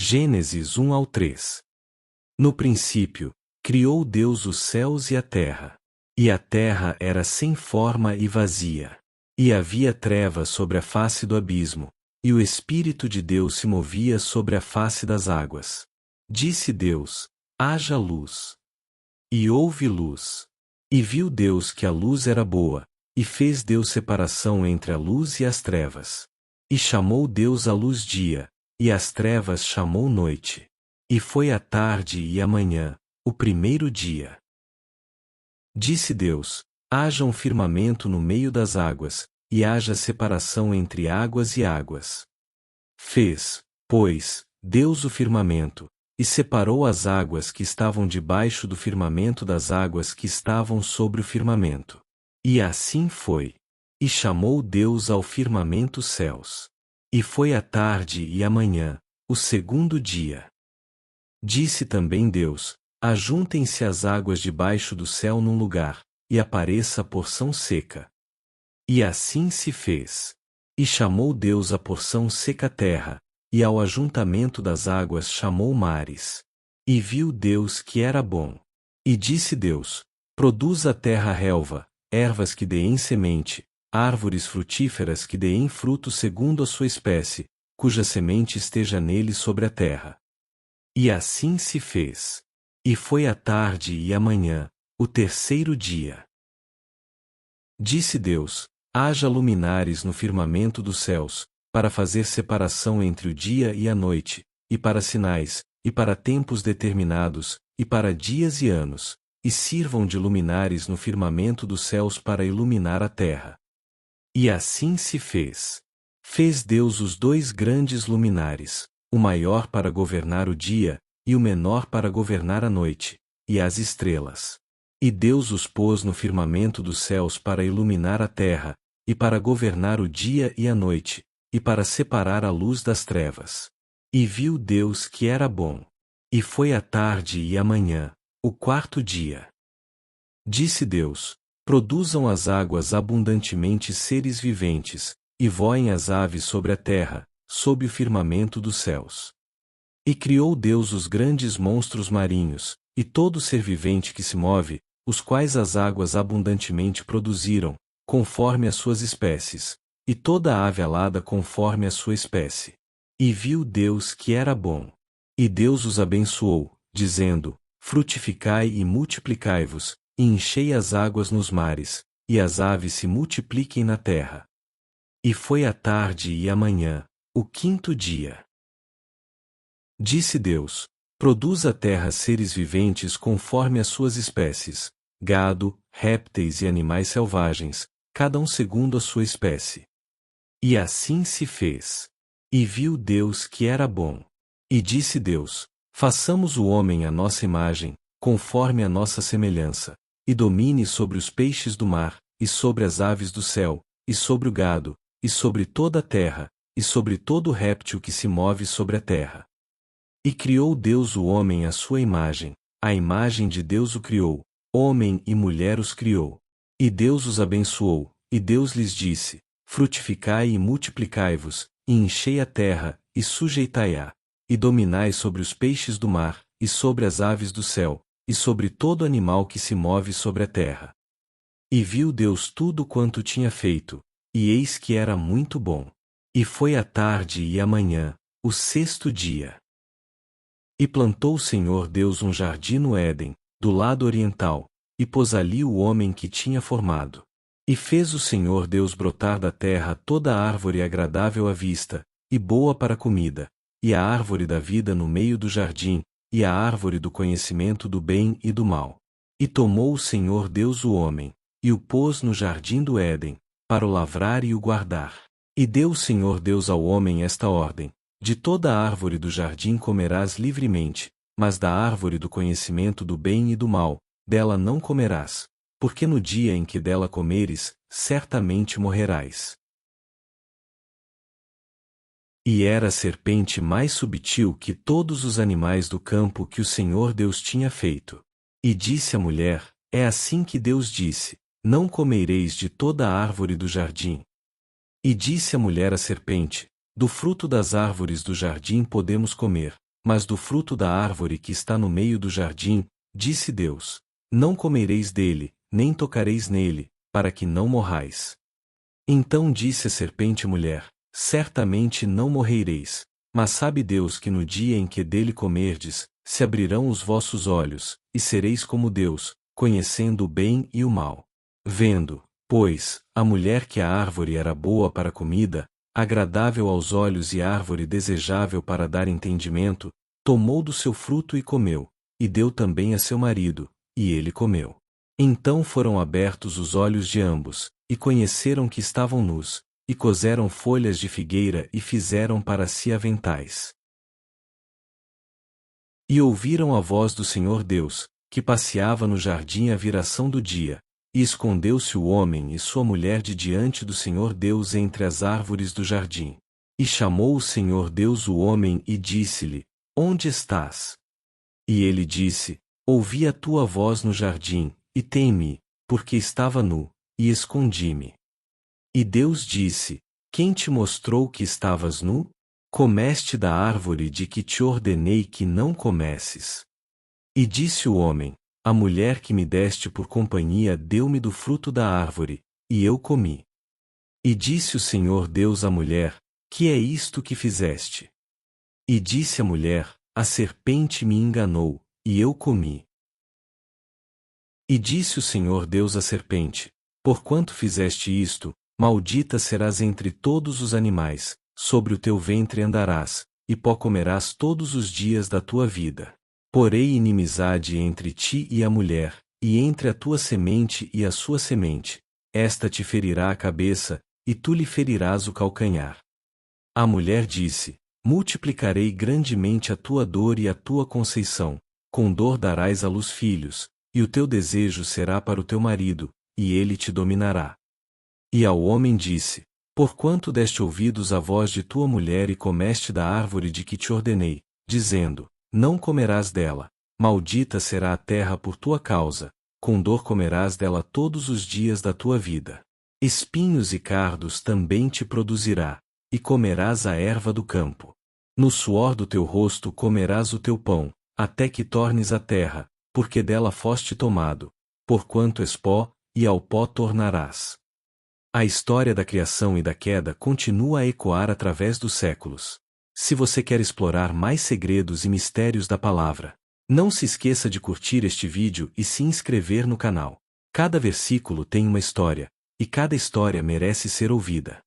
Gênesis 1 ao 3. No princípio, criou Deus os céus e a terra. E a terra era sem forma e vazia. E havia trevas sobre a face do abismo, e o Espírito de Deus se movia sobre a face das águas. Disse Deus: haja luz. E houve luz. E viu Deus que a luz era boa, e fez Deus separação entre a luz e as trevas. E chamou Deus a luz dia, e as trevas chamou noite. E foi a tarde e a manhã, o primeiro dia. Disse Deus: haja um firmamento no meio das águas, e haja separação entre águas e águas. Fez, pois, Deus o firmamento, e separou as águas que estavam debaixo do firmamento das águas que estavam sobre o firmamento. E assim foi. E chamou Deus ao firmamento céus. E foi a tarde e a manhã, o segundo dia. Disse também Deus: ajuntem-se as águas debaixo do céu num lugar, e apareça a porção seca. E assim se fez. E chamou Deus a porção seca terra, e ao ajuntamento das águas chamou mares. E viu Deus que era bom. E disse Deus: produza a terra relva, ervas que deem semente, árvores frutíferas que deem fruto segundo a sua espécie, cuja semente esteja nele sobre a terra. E assim se fez. E foi a tarde e a manhã, o terceiro dia. Disse Deus: haja luminares no firmamento dos céus, para fazer separação entre o dia e a noite, e para sinais, e para tempos determinados, e para dias e anos, e sirvam de luminares no firmamento dos céus para iluminar a terra. E assim se fez. Fez Deus os dois grandes luminares, o maior para governar o dia, e o menor para governar a noite, e as estrelas. E Deus os pôs no firmamento dos céus para iluminar a terra, e para governar o dia e a noite, e para separar a luz das trevas. E viu Deus que era bom. E foi a tarde e a manhã, o quarto dia. Disse Deus: produzam as águas abundantemente seres viventes, e voem as aves sobre a terra, sob o firmamento dos céus. E criou Deus os grandes monstros marinhos, e todo ser vivente que se move, os quais as águas abundantemente produziram, conforme as suas espécies, e toda ave alada conforme a sua espécie. E viu Deus que era bom. E Deus os abençoou, dizendo: frutificai e multiplicai-vos, e enchei as águas nos mares, e as aves se multipliquem na terra. E foi a tarde e a manhã, o quinto dia. Disse Deus: produz a terra seres viventes conforme as suas espécies, gado, répteis e animais selvagens, cada um segundo a sua espécie. E assim se fez. E viu Deus que era bom. E disse Deus: façamos o homem à nossa imagem, conforme a nossa semelhança, e domine sobre os peixes do mar, e sobre as aves do céu, e sobre o gado, e sobre toda a terra, e sobre todo réptil que se move sobre a terra. E criou Deus o homem à sua imagem, a imagem de Deus o criou, homem e mulher os criou. E Deus os abençoou, e Deus lhes disse: frutificai e multiplicai-vos, e enchei a terra, e sujeitai-a, e dominai sobre os peixes do mar, e sobre as aves do céu, e sobre todo animal que se move sobre a terra. E viu Deus tudo quanto tinha feito, e eis que era muito bom. E foi a tarde e a manhã, o sexto dia. E plantou o Senhor Deus um jardim no Éden, do lado oriental, e pôs ali o homem que tinha formado. E fez o Senhor Deus brotar da terra toda árvore agradável à vista, e boa para comida, e a árvore da vida no meio do jardim, e a árvore do conhecimento do bem e do mal. E tomou o Senhor Deus o homem, e o pôs no jardim do Éden, para o lavrar e o guardar. E deu o Senhor Deus ao homem esta ordem: de toda a árvore do jardim comerás livremente, mas da árvore do conhecimento do bem e do mal, dela não comerás, porque no dia em que dela comeres, certamente morrerás. E era a serpente mais subtil que todos os animais do campo que o Senhor Deus tinha feito. E disse a mulher: é assim que Deus disse: não comereis de toda a árvore do jardim. E disse a mulher à serpente: do fruto das árvores do jardim podemos comer, mas do fruto da árvore que está no meio do jardim, disse Deus: não comereis dele, nem tocareis nele, para que não morrais. Então disse a serpente mulher: certamente não morrereis, mas sabe Deus que no dia em que dele comerdes, se abrirão os vossos olhos, e sereis como Deus, conhecendo o bem e o mal. Vendo, pois, a mulher que a árvore era boa para comida, agradável aos olhos e árvore desejável para dar entendimento, tomou do seu fruto e comeu, e deu também a seu marido, e ele comeu. Então foram abertos os olhos de ambos, e conheceram que estavam nus, e coseram folhas de figueira e fizeram para si aventais. E ouviram a voz do Senhor Deus, que passeava no jardim à viração do dia, e escondeu-se o homem e sua mulher de diante do Senhor Deus entre as árvores do jardim. E chamou o Senhor Deus o homem e disse-lhe: onde estás? E ele disse: ouvi a tua voz no jardim, e temi, porque estava nu, e escondi-me. E Deus disse: quem te mostrou que estavas nu? Comeste da árvore de que te ordenei que não comesses. E disse o homem: a mulher que me deste por companhia deu-me do fruto da árvore, e eu comi. E disse o Senhor Deus à mulher: que é isto que fizeste? E disse a mulher: a serpente me enganou, e eu comi. E disse o Senhor Deus à serpente: porquanto fizeste isto, maldita serás entre todos os animais, sobre o teu ventre andarás, e pó comerás todos os dias da tua vida. Porei inimizade entre ti e a mulher, e entre a tua semente e a sua semente. Esta te ferirá a cabeça, e tu lhe ferirás o calcanhar. A mulher disse: multiplicarei grandemente a tua dor e a tua conceição, com dor darás à luz filhos, e o teu desejo será para o teu marido, e ele te dominará. E ao homem disse: porquanto deste ouvidos à voz de tua mulher e comeste da árvore de que te ordenei, dizendo: não comerás dela, maldita será a terra por tua causa, com dor comerás dela todos os dias da tua vida. Espinhos e cardos também te produzirá, e comerás a erva do campo. No suor do teu rosto comerás o teu pão, até que tornes a terra, porque dela foste tomado, porquanto és pó, e ao pó tornarás. A história da criação e da queda continua a ecoar através dos séculos. Se você quer explorar mais segredos e mistérios da palavra, não se esqueça de curtir este vídeo e se inscrever no canal. Cada versículo tem uma história, e cada história merece ser ouvida.